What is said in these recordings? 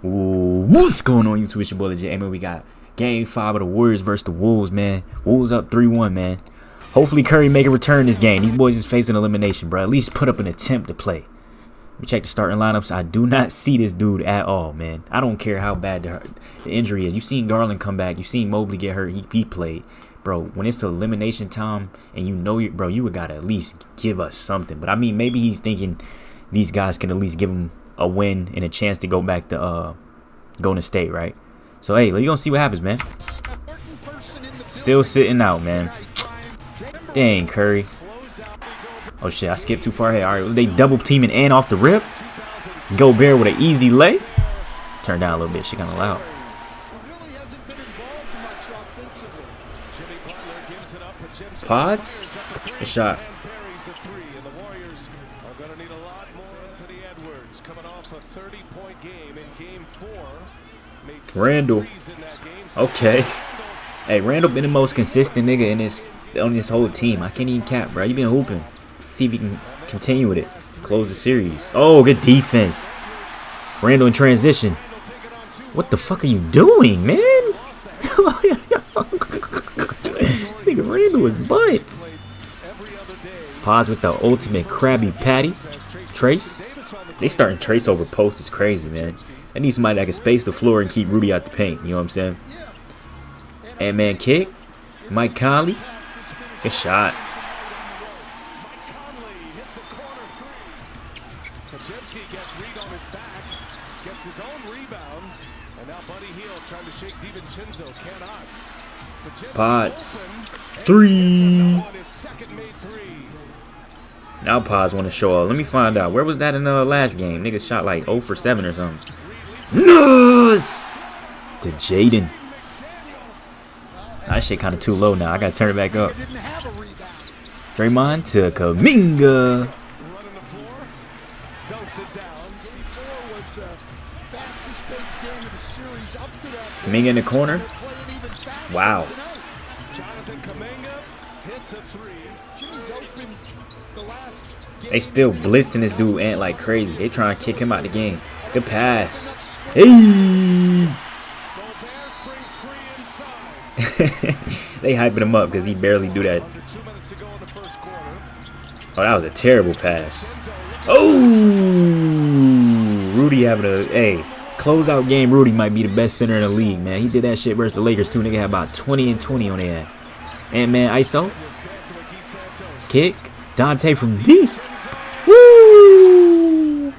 Ooh, what's going on, YouTube? It's your boy Lvgit. Hey, man, we got Game 5 of the Warriors versus the Wolves, man. Wolves up 3-1, man. Hopefully Curry make a return this game. These boys is facing elimination, bro. At least put up an attempt to play. We check the starting lineups. I do not see this dude at all, man. I don't care how bad the injury is. You've seen Garland come back. You've seen Mobley get hurt. He played. Bro, when it's elimination time and you know, bro, you would got to at least give us something. But, I mean, maybe he's thinking these guys can at least give him a win and a chance to go back to Golden State, right? So, hey, we're going to see what happens, man. Still sitting out, man. Dang, Curry. Oh, shit, I skipped too far ahead. All right, they double teaming and off the rip. Gobert with an easy lay. Turn down a little bit. She kind of loud. Pods. Good shot. Randall. Okay. Hey, Randall been the most consistent nigga on this whole team. I can't even cap, bro. You been hooping. See if you can continue with it. Close the series. Oh, good defense. Randall in transition. What the fuck are you doing, man? This nigga Randall is butt. Pause with the ultimate Krabby Patty. Trace. They starting Trace over post is crazy, man. I need somebody that can space the floor and keep Rudy out the paint. You know what I'm saying? And-man kick. Mike Conley. Good shot. Pods. 3. Now Pods want to show up. Let me find out. Where was that in the last game? Nigga shot like 0 for 7 or something. Nice! To Jaden. That shit kind of too low now. I got to turn it back up. Draymond to Kuminga. Kuminga in the corner. Wow. They still blitzing this dude Ant like crazy. They trying to kick him out the game. Good pass. Hey! They hyping him up because he barely do that. Oh, that was a terrible pass. Oh! Rudy having a, hey, closeout game. Rudy might be the best center in the league, man. He did that shit versus the Lakers too. Nigga had about 20 and 20 on their ass. And man, ISO. Kick. Dante from D. Woo!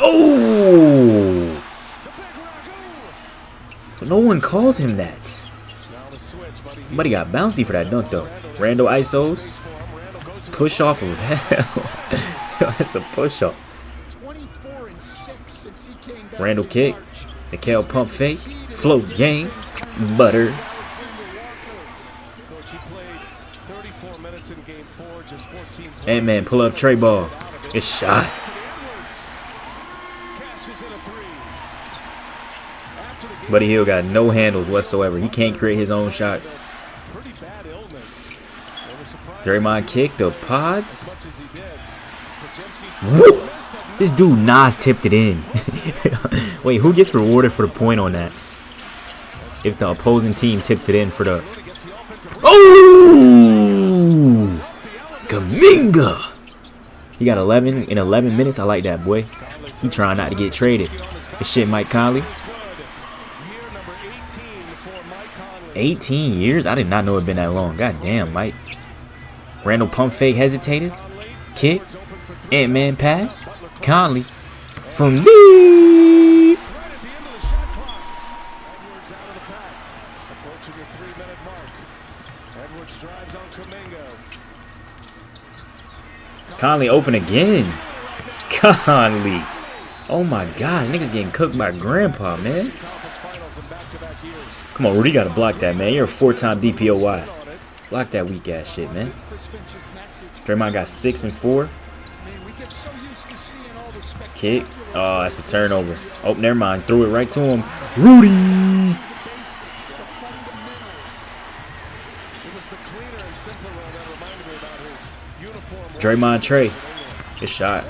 Oh! No one calls him that. But he got bouncy for that dunk though. Randall ISOs. Push off of hell. That's a push off. Randall kick. Nickel pump fake. Float game. Butter. And man, pull up Trey ball. Good shot. Buddy Hield got no handles whatsoever. He can't create his own shot. Draymond kick the Pods. Woo! This dude Nas tipped it in. Wait, who gets rewarded for the point on that? If the opposing team tips it in for the... Oh! Kuminga! He got 11 in 11 minutes. I like that, boy. He trying not to get traded. Good shit, Mike Conley. 18 years? I did not know it had been that long. God damn, Mike. Randall pump fake hesitated. Kick. Ant-Man pass. Conley. From deep. Conley open again. Conley. Oh my gosh. Niggas getting cooked by grandpa, man. Come on, Rudy. Got to block that, man. You're a 4-time DPOY. Block that weak ass shit, man. Draymond got 6 and 4. Kick. Oh, that's a turnover. Oh, never mind. Threw it right to him. Rudy. Draymond Trey. Good shot.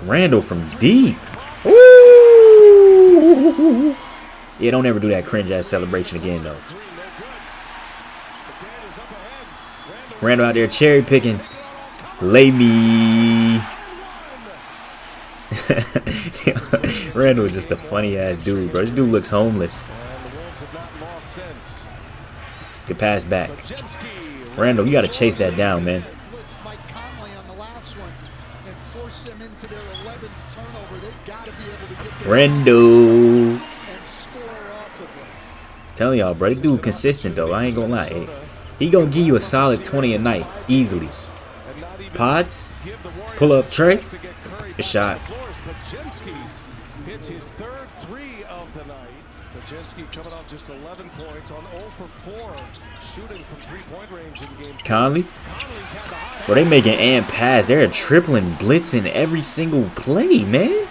Randall from deep. Ooh. Yeah, don't ever do that cringe ass celebration again though. Randall out there cherry picking. Lay me. Randall is just a funny ass dude, bro. This dude looks homeless. Good pass back. Randall, you gotta chase that down, man. Randall. Telling y'all, bro, this dude consistent though. I ain't gonna lie. He gonna give you a solid 20 a night easily. Pods, pull up Trey. Good shot. Hits his third three of the night. Lvgit coming off just 11 points on 0 for 4, shooting from three-point range in game. Conley. Bro, they making and pass. They're tripling, blitzing every single play, man.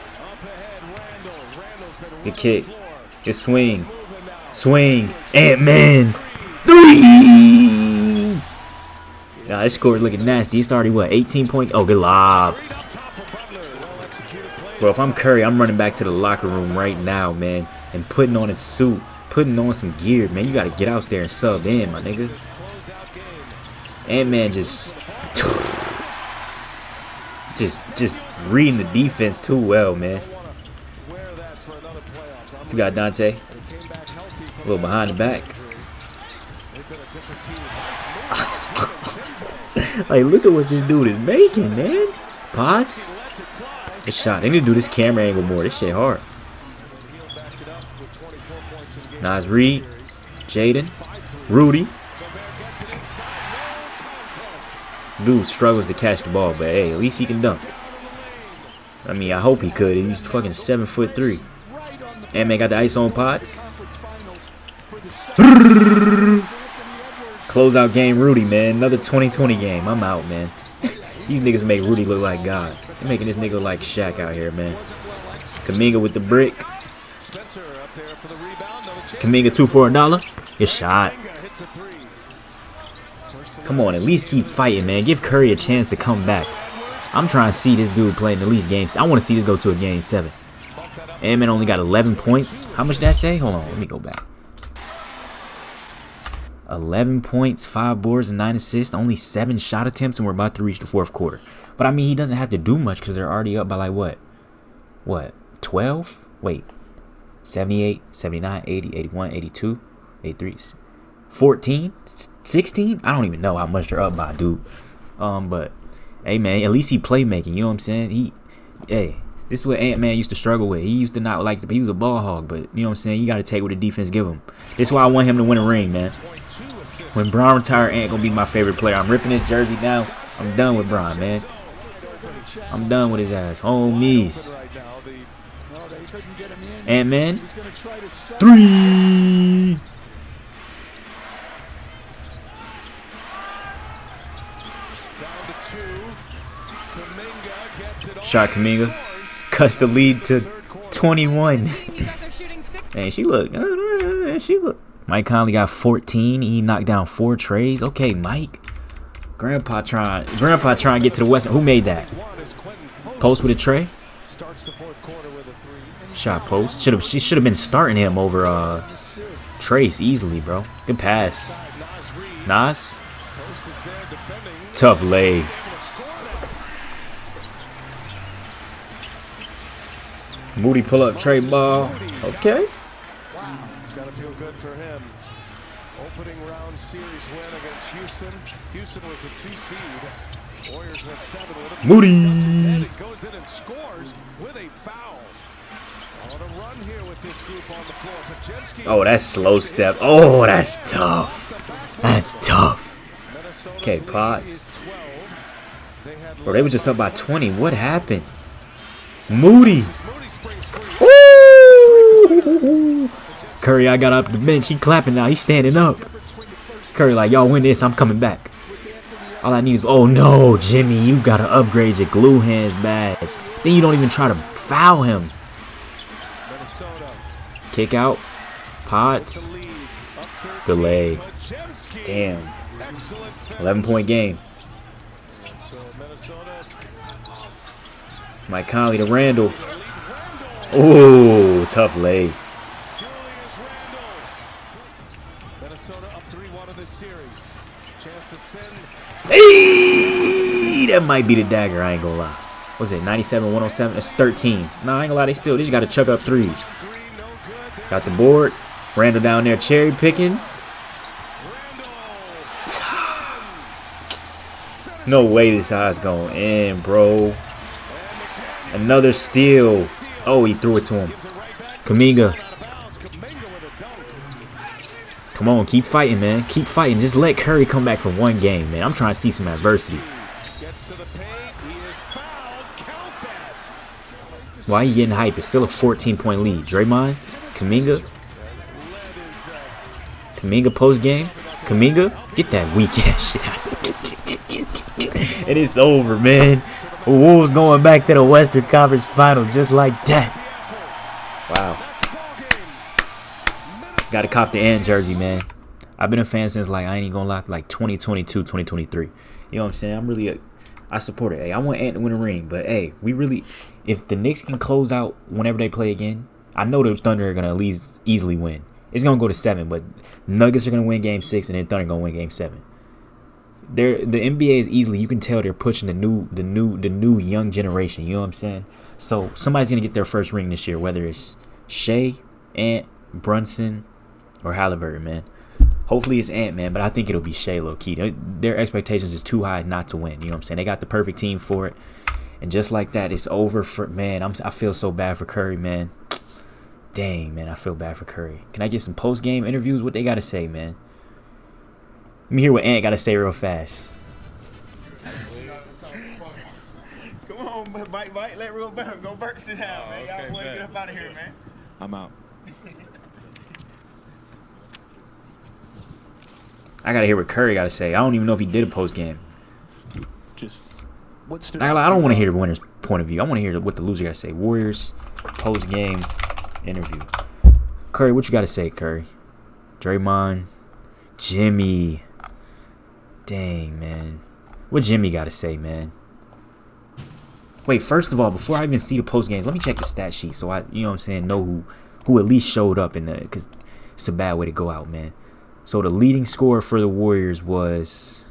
Good kick. Good swing. Swing. Ant-Man. 3! Nah, this score is looking nasty. It's already, what, 18 points? Oh, good lob. Bro, if I'm Curry, I'm running back to the locker room right now, man, and putting on a suit, putting on some gear, man. You got to get out there and sub in, my nigga. Ant-Man just reading the defense too well, man. You got Dante. A little behind the back. Like, look at what this dude is making, man. Pops. Good shot. They need to do this camera angle more. This shit hard. Nas Reed. Jaden. Rudy. Dude struggles to catch the ball, but hey, at least he can dunk. I mean, I hope he could. He's fucking 7'3". And man got the ice on Pots. Closeout game, Rudy, man. Another 2020 game. I'm out, man. These niggas make Rudy look like God. They're making this nigga look like Shaq out here, man. Kaminga with the brick. Kaminga 2 for $1. Good shot. Come on, at least keep fighting, man. Give Curry a chance to come back. I'm trying to see this dude play in at least games. I want to see this go to a game 7. Ant-Man only got 11 points. How much did that say? Hold on, let me go back. 11 points, 5 boards, and 9 assists. Only 7 shot attempts, and we're about to reach the 4th quarter. But I mean, he doesn't have to do much because they're already up by like what? What? 12? Wait. 78, 79, 80, 81, 82, 83, 14, 16? I don't even know how much they're up by, dude. But hey, man, at least he playmaking. You know what I'm saying? Hey, this is what Ant-Man used to struggle with. He used to not like he was a ball hog, but you know what I'm saying? You got to take what the defense give him. This is why I want him to win a ring, man. When Bron retire, Ant gonna be my favorite player. I'm ripping his jersey down. I'm done with Bron, man. I'm done with his ass. Homies. Ant-Man. 3. Shot Kaminga. Cuts the lead to 21. Man, she look. Mike Conley got 14. He knocked down 4 trays. Okay, Mike. Grandpa trying to get to the west. Who made that? Post with a tray. Shot post. She should have been starting him over Trace easily, bro. Good pass. Nas. Tough lay. Moody pull up Trey ball. Okay. It's got to feel good for him. Opening round series win against Houston. Houston was the 2 seed. Warriors went 7 with him. Moody. Goes in and scores with a foul. On a run here with this group on the floor. Oh, that's slow step. Oh, that's tough. That's tough. Okay, Potts. Bro, they was just up by 20. What happened? Moody. Woo! Curry, I got up the bench. He clapping now. He's standing up. Curry like, y'all win this. I'm coming back. All I need is, oh no, Jimmy, you got to upgrade your glue hands badge. Then you don't even try to foul him. Kick out. Potts. Good lay. Damn. 11-point game. Mike Conley to Randall. Oh, tough lay. Hey, that might be the dagger. I ain't gonna lie. What's it? 97-107. That's 13. No, I ain't gonna lie. They just got to chuck up threes. Got the board. Randall down there cherry picking. No way this eye's going in, bro. Another steal. Oh, he threw it to him. Kuminga. Come on, keep fighting, man. Keep fighting. Just let Curry come back for one game, man. I'm trying to see some adversity. Why are you getting hype? It's still a 14-point lead. Draymond, Kuminga. Kuminga post game. Kuminga, get that weak ass shit out. And it's over, man. The Wolves going back to the Western Conference Final just like that. Wow. Got to cop the Ant jersey, man. I've been a fan since, like, I ain't even gonna lie, like 2022, 2023. You know what I'm saying? I support it. Hey, I want Ant to win a ring, but hey, if the Knicks can close out whenever they play again, I know the Thunder are gonna at least easily win. It's gonna go to 7, but Nuggets are gonna win Game 6, and then Thunder gonna win Game 7. The NBA is easily, you can tell they're pushing the new young generation. You know what I'm saying? So somebody's gonna get their first ring this year, whether it's Shea, Ant, Brunson, or Halliburton, man. Hopefully it's Ant, man, but I think it'll be Shea low-key. Their expectations is too high not to win. You know what I'm saying? They got the perfect team for it. And just like that, it's over for, man, I feel so bad for Curry, man. Dang, man, I feel bad for Curry. Can I get some post-game interviews? What they got to say, man? Let me hear what Ant got to say real fast. Come on, Mike, let real Burke go Burke sit down, man. Y'all boys get up out of here, man. I'm out. I gotta hear what Curry gotta say. I don't even know if he did a post game. I don't want to hear the winner's point of view. I want to hear what the loser gotta say. Warriors post game interview. Curry, what you gotta say, Curry? Draymond, Jimmy. Dang, man. What Jimmy gotta say, man? Wait, first of all, before I even see the post games, let me check the stat sheet so I, you know what I'm saying, know who at least showed up in the, because it's a bad way to go out, man. So the leading scorer for the Warriors was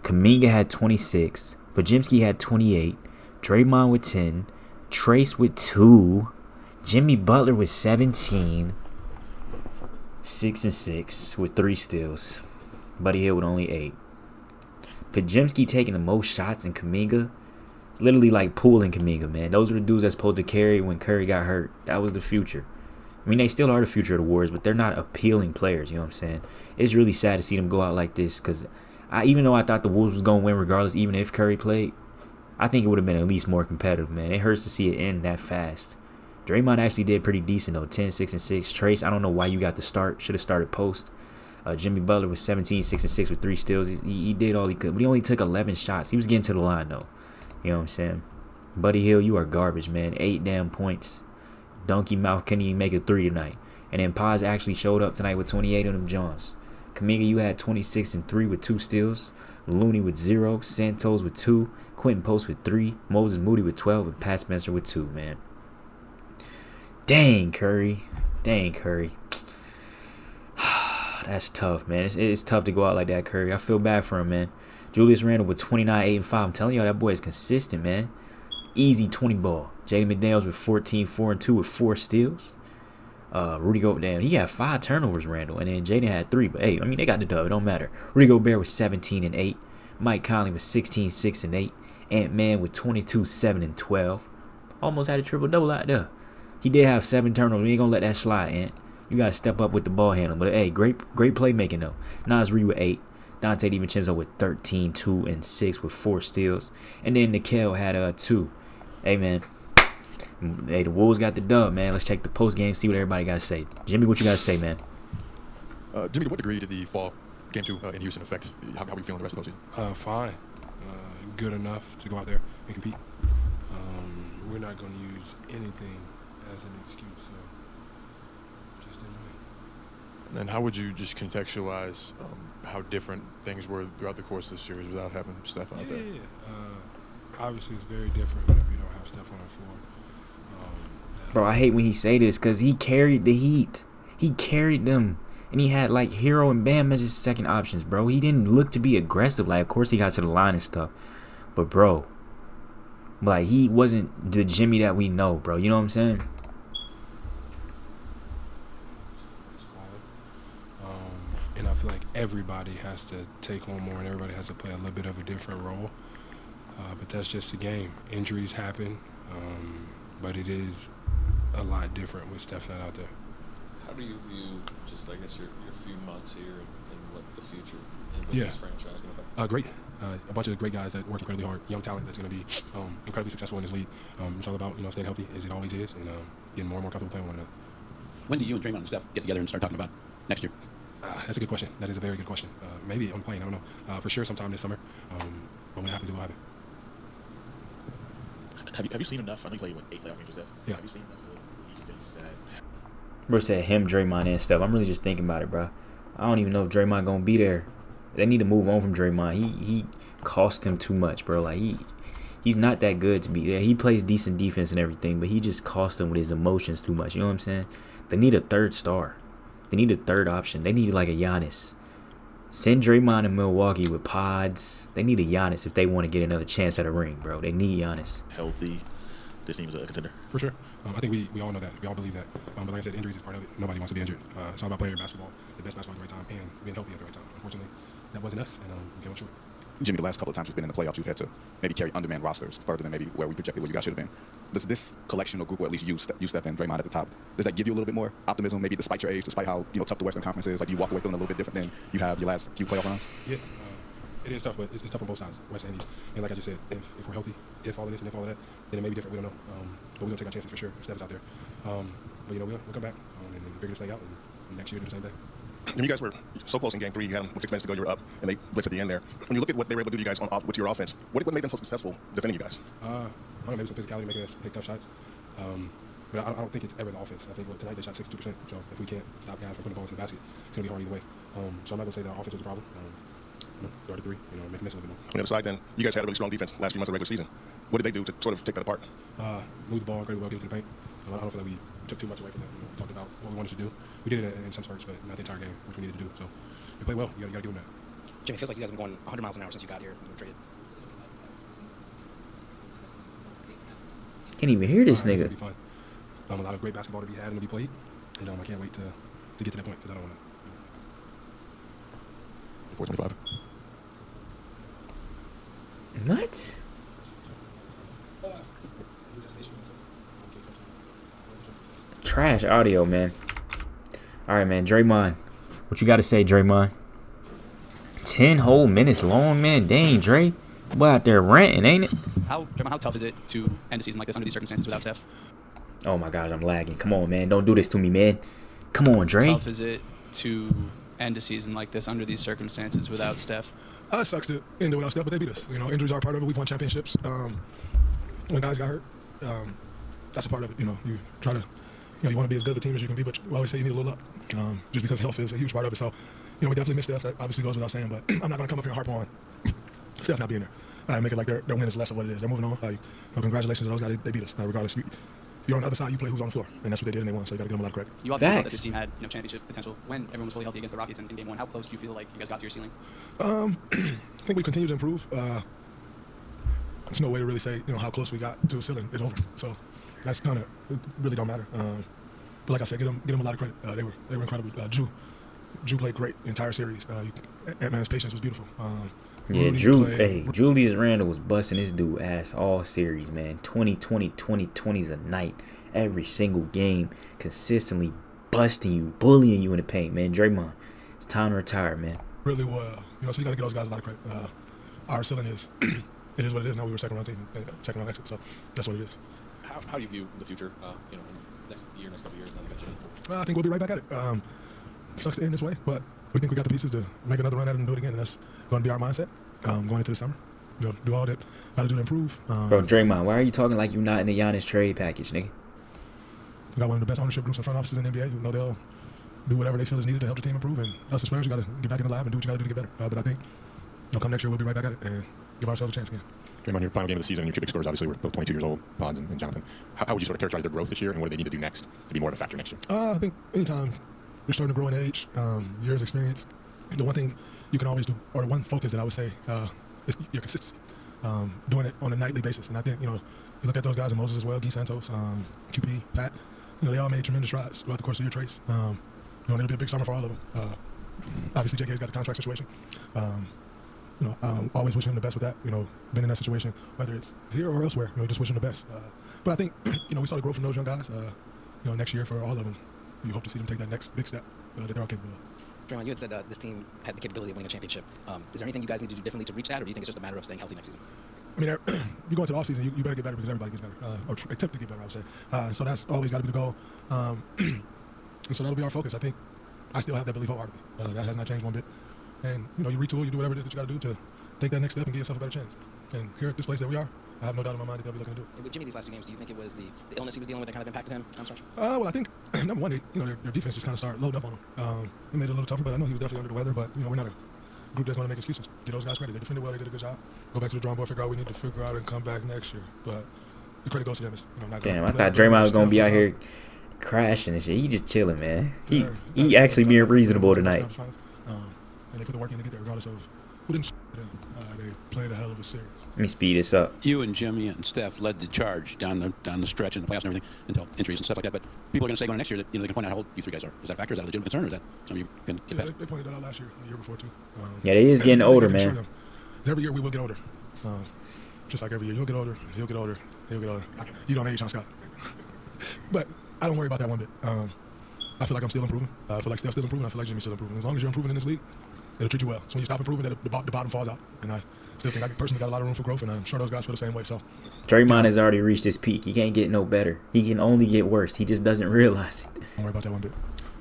Kuminga had 26, Podziemski had 28, Draymond with 10, Trace with 2, Jimmy Butler with 17, 6 and 6 with 3 steals, Buddy Hield with only 8. Podziemski taking the most shots in Kuminga. It's literally like pooling Kuminga, man. Those were the dudes that's supposed to carry when Curry got hurt. That was the future. I mean, they still are the future of the Warriors, but they're not appealing players, you know what I'm saying? It's really sad to see them go out like this because even though I thought the Wolves was going to win regardless, even if Curry played, I think it would have been at least more competitive, man. It hurts to see it end that fast. Draymond actually did pretty decent, though, 10, 6, and 6. Trace, I don't know why you got the start. Should have started post. Jimmy Butler was 17, 6, and 6 with 3 steals. He did all he could, but he only took 11 shots. He was getting to the line, though. You know what I'm saying? Buddy Hield, you are garbage, man. 8 damn points. Donkey Mouth couldn't even make a 3 tonight. And then Paz actually showed up tonight with 28 of them Johns. Kuminga, you had 26 and 3 with 2 steals. Looney with 0. Santos with 2. Quentin Post with 3. Moses Moody with 12. And Pat Spencer with 2, man. Dang, Curry. Dang, Curry. That's tough, man. It's tough to go out like that, Curry. I feel bad for him, man. Julius Randle with 29, 8, and 5. I'm telling y'all, that boy is consistent, man. Easy 20 ball. Jaden McDaniels with 14, 4, and 2 with 4 steals. Rudy Gobert, he had 5 turnovers, Randall. And then Jaden had 3. But, hey, I mean, they got the dub. It don't matter. Rudy Gobert was 17 and 8. Mike Conley was 16, 6, and 8. Ant-Man with 22, 7, and 12. Almost had a triple-double out there. He did have 7 turnovers. We ain't going to let that slide, Ant. You got to step up with the ball handle. But, hey, great playmaking, though. Nas Reed with 8. Dante DiVincenzo with 13, 2, and 6 with 4 steals. And then Nickel had 2. Hey, man. Hey, the Wolves got the dub, man. Let's check the post game, see what everybody got to say. Jimmy, what you got to say, man? Jimmy, to what degree did the fall game 2 in Houston affect how are you feeling the rest of the postseason? Fine. Good enough to go out there and compete. We're not going to use anything as an excuse, so just didn't win. And how would you just contextualize how different things were throughout the course of the series without having Steph out there? Obviously, it's very different whenever you don't have Steph on the floor. Bro, I hate when he say this because he carried the Heat. He carried them. And he had, like, Hero and Bam as his second options, bro. He didn't look to be aggressive. Like, of course he got to the line and stuff. But, bro, like, he wasn't the Jimmy that we know, bro. You know what I'm saying? And I feel like everybody has to take on more and everybody has to play a little bit of a different role. But that's just the game. Injuries happen, but it is a lot different with Steph not out there. How do you view just, I guess, your few months here and what the future and what this franchise is going to be? Great. A bunch of great guys that work incredibly hard, young talent that's going to be incredibly successful in this league. It's all about, staying healthy as it always is and getting more and more comfortable playing with one another. When do you and Draymond and Steph get together and start talking about next year? That's a good question. That is a very good question. Maybe on the plane, I don't know. For sure sometime this summer. But when it happens, it will happen. Have you seen enough? I know you played, 8 playoff games with Steph. Yeah. Have you seen enough to defense that? Bro said him, Draymond, and stuff. I'm really just thinking about it, bro. I don't even know if Draymond gonna be there. They need to move on from Draymond. He cost them too much, bro. Like he's not that good to be there. He plays decent defense and everything, but he just cost them with his emotions too much. You know what I'm saying? They need a third star. They need a third option. They need like a Giannis. Send Draymond to Milwaukee with pods. They need a Giannis if they want to get another chance at a ring, bro. They need Giannis. Healthy, this team's a contender. For sure. I think we all know that. We all believe that. But like I said, injuries is part of it. Nobody wants to be injured. It's all about playing basketball, the best basketball at the right time, and being healthy at the right time. Unfortunately, that wasn't us, and we came up short. Jimmy, the last couple of times we've been in the playoffs, you've had to maybe carry undermanned rosters further than maybe where we projected where you guys should have been. Does this collection or group, or at least you, Steph and Draymond at the top, does that give you a little bit more optimism, maybe despite your age, despite how tough the Western Conference is? Like, you walk away feeling a little bit different than you have your last few playoff runs? Yeah, it is tough, but it's tough on both sides, West and East. And like I just said, if we're healthy, if all of this and if all of that, then it may be different. We don't know. But we're going to take our chances for sure if Steph's out there. But, we'll come back and figure this thing out, and next year do the same thing. When you guys were so close in Game 3, you had them with 6 minutes to go, you were up, and they blitzed at the end there. When you look at what they were able to do to you guys with your offense, what made them so successful defending you guys? I don't know, maybe some physicality making us take tough shots. But I don't think it's ever the offense. I think tonight they shot 62%. So if we can't stop guys from putting the ball into the basket, it's going to be hard either way. So I'm not going to say that our offense was a problem. Guard to 3, making this a little bit more. On the other side, then, you guys had a really strong defense last few months of the regular season. What did they do to sort of take that apart? Move the ball incredibly well, get it to the paint. I don't feel like we took too much away from that. We talked about what we wanted to do. We did it in some spurts, but not the entire game, which we needed to do. So we played well. You got to give them that. Jimmy, it feels like you guys have been going 100 miles an hour since you got here when you were traded. Can't even hear this It's nigga. gonna be fun. A lot of great basketball to be had and to be played. And I can't wait to get to that point because I don't want to. 425. What? Trash audio, man. All right, man. Draymond, what you got to say, Draymond? 10 whole minutes long, man. Dang, Dre. Boy out there ranting, ain't it? Draymond, how tough is it to end a season like this under these circumstances without Steph? Oh, my gosh, I'm lagging. Come on, man. Don't do this to me, man. Come on, Dre. How tough is it to end a season like this under these circumstances without Steph? It sucks to end it without Steph, but they beat us. Injuries are part of it. We've won championships. When guys got hurt, that's a part of it. You try to, you want to be as good of a team as you can be, but we always say you need a little luck. Just because health is a huge part of it. So, we definitely miss Steph. That obviously goes without saying, but I'm not going to come up here and harp on Steph not being there. Make it like their win is less of what it is. They're moving on. Congratulations to those guys. They beat us. Regardless, you're on the other side. You play who's on the floor, and that's what they did, and they won. So you got to give them a lot of credit. You obviously thought that this team had championship potential when everyone was fully healthy against the Rockets in Game 1. How close do you feel like you guys got to your ceiling? I think we continue to improve. There's no way to really say how close we got to a ceiling. It's over. So that's kind of it really don't matter. But like I said, give them a lot of credit. They were incredible. Drew played great the entire series. Ant-Man's patience was beautiful. Yeah, Julius Randle was busting his dude ass all series, man. 20's a night. Every single game, consistently busting you, bullying you in the paint, man. Draymond, it's time to retire, man. Really well. So you got to give those guys a lot of credit. Our ceiling is, it is what it is. Now we were second round team, second round exit, so that's what it is. How do you view the future, next couple of years, now that you got Jimmy? I think we'll be right back at it. Sucks to end this way, but we think we got the pieces to make another run at it and do it again, and that's going to be our mindset going into the summer. Do all that, got to do to improve. Bro, Draymond, why are you talking like you're not in the Giannis trade package, nigga? We got one of the best ownership groups and front offices in the NBA. do whatever they feel is needed to help the team improve. And us as players, you got to get back in the lab and do what you got to do to get better. But I think come next year, we'll be right back at it and give ourselves a chance again. Draymond, your final game of the season and your two big scorers obviously were both 22 years old, Pods and Jonathan. How would you sort of characterize their growth this year, and what do they need to do next to be more of a factor next year? I think anytime you're starting to grow in age, years experience, the one thing you can always do, or one focus that I would say, is your consistency. Doing it on a nightly basis. And I think, you look at those guys in Moses as well, Guy Santos, QP, Pat, they all made tremendous strides throughout the course of your trades. It'll be a big summer for all of them. Obviously, JK's got the contract situation. I always wish him the best with that. Been in that situation, whether it's here or elsewhere. Just wish him the best. But I think, we saw the growth from those young guys. Next year for all of them, you hope to see them take that next big step that they're all capable of. Draymond, you had said this team had the capability of winning a championship. Is there anything you guys need to do differently to reach that, or do you think it's just a matter of staying healthy next season? I mean, you go into the offseason, you better get better because everybody gets better, or attempt to get better, I would say. So that's always got to be the goal. And so that'll be our focus. I think I still have that belief wholeheartedly. That has not changed one bit. And, you retool, you do whatever it is that you got to do to take that next step and give yourself a better chance. And here at this place that we are, I have no doubt in my mind that they'll be looking to do it. With Jimmy these last 2 games, do you think it was the illness he was dealing with that kind of impacted him on stretch? Well, I think, number one, their defense just kind of started loading up on him. It made it a little tougher, but I know he was definitely under the weather. But, we're not a group that's going to make excuses. Give those guys credit. They defended well. They did a good job. Go back to the drawing board, figure out what we need to figure out, and come back next year. But the credit goes to them. Damn, I thought Draymond was going to be out here crashing and shit. He just chilling, man. He actually being reasonable tonight. And they put the work in to get there, regardless of who didn't them. They played a hell of a series. Let me speed this up. You and Jimmy and Steph led the charge down the stretch in the playoffs and everything until injuries and stuff like that. But people are going to say going next year that they can point out how old you 3 guys are. Is that a factor? Is that a legitimate concern, or is that something you can get past? They pointed that out last year, the year before too. Yeah, they is getting older, man. Every year we will get older. Just like every year, you'll get older, he'll get older, he'll get older. You don't age, John Scott. But I don't worry about that one bit. I feel like I'm still improving. I feel like Steph's still improving. I feel like Jimmy's still improving. As long as you're improving in this league, it'll treat you well. So when you stop improving, the bottom falls out. And I still think I personally got a lot of room for growth, and I'm sure those guys feel the same way. So Draymond has already reached his peak. He can't get no better. He can only get worse. He just doesn't realize it. Don't worry about that one bit.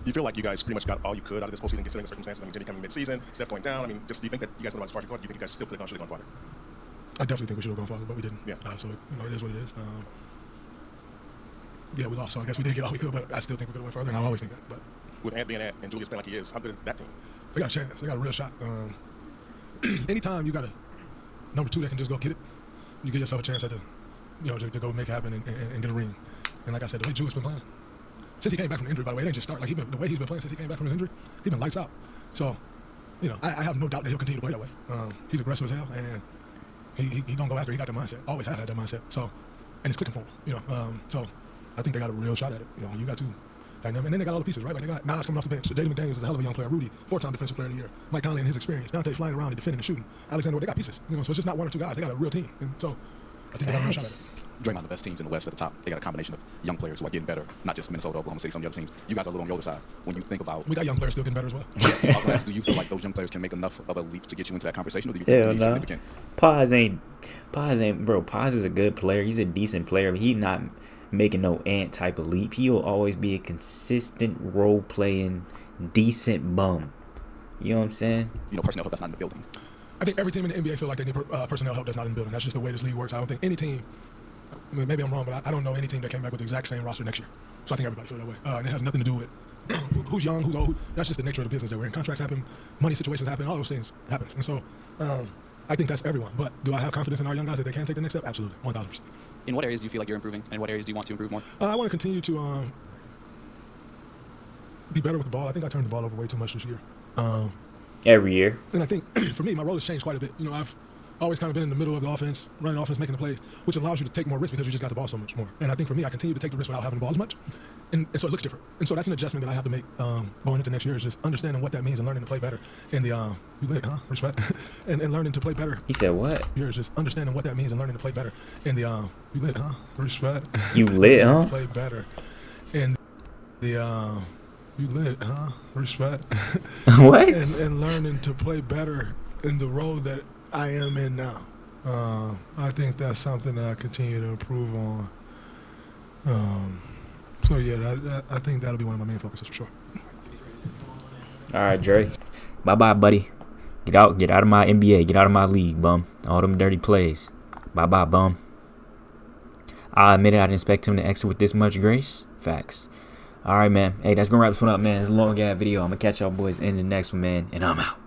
You feel like you guys pretty much got all you could out of this postseason, considering the circumstances? I mean, Jimmy coming mid-season, Steph going down. I mean, just do you think that you guys went about as far as you could? Do you think you guys still could have should have gone farther? I definitely think we should have gone farther, but we didn't. Yeah. So it is what it is. Yeah, we lost, so I guess we did get all we could, but I still think we could have went further, and I always think that. But with Ant being Ant and Julius playing like he is, how good is that team? They got a chance. They got a real shot. Anytime you got a number 2 that can just go get it, you give yourself a chance at to go make it happen and get a ring. And like I said, the way Julius been playing since he came back from injury, by the way, it ain't just start. Like the way he's been playing since he came back from his injury, he's been lights out. So, I have no doubt that he'll continue to play that way. He's aggressive as hell, and he gonna go after. He got the mindset. Always have had that mindset. So, and it's clicking for him. So I think they got a real shot at it. You got 2 dynamic, and then they got all the pieces, right? Like they got Nas coming off the bench. Jaden McDaniels is a hell of a young player. Rudy, 4-time defensive player of the year. Mike Conley and his experience. Dante flying around and defending and shooting. Alexander, they got pieces. So it's just not 1 or 2 guys. They got a real team. And so I think they got a real shot at it. Draymond, the best teams in the West at the top, they got a combination of young players who are getting better, not just Minnesota, Oklahoma City, some of the other teams. You guys are a little on the older side. When you think about... We got young players still getting better as well. Do you feel like those young players can make enough of a leap to get you into that conversation, or do you think it's significant? Paz ain't, bro. Paz is a good player. He's a decent player, but he's not making no Ant type of leap. He'll always be a consistent role-playing, decent bum. You know what I'm saying? Personnel help that's not in the building. I think every team in the NBA feel like they need personnel help that's not in the building. That's just the way this league works. I don't think any team... I mean, maybe I'm wrong, but I don't know any team that came back with the exact same roster next year. So I think everybody feel that way. And it has nothing to do with who's young, who's old. That's just the nature of the business that we're in. Contracts happen, money situations happen, all those things happen. And so I think that's everyone. But do I have confidence in our young guys that they can take the next step? Absolutely, 1,000%. In what areas do you feel like you're improving, and what areas do you want to improve more? I want to continue to be better with the ball. I think I turned the ball over way too much this year. Every year. And I think, for me, my role has changed quite a bit. I've always kind of been in the middle of the offense, running the offense, making the plays, which allows you to take more risks because you just got the ball so much more. And I think for me, I continue to take the risk without having the ball as much. And so it looks different. And so that's an adjustment that I have to make going into next year, is just understanding what that means and learning to play better. And you lit, huh? Respect. and learning to play better. He said what? Here is just understanding what that means and learning to play better. And you lit, huh? Respect. You lit, huh? Play better. And you lit, huh? Respect. What? And learning to play better in the role that I am in now. I think that's something that I continue to improve on. So yeah, I think that'll be one of my main focuses for sure. All right, Dre. Bye-bye, buddy. Get out of my NBA. Get out of my league, bum. All them dirty plays. Bye-bye, bum. I admit I didn't expect him to exit with this much grace. Facts. All right, man. Hey, that's gonna wrap this one up, man. It's a long ass video. I'm gonna catch y'all boys in the next one, man. And I'm out.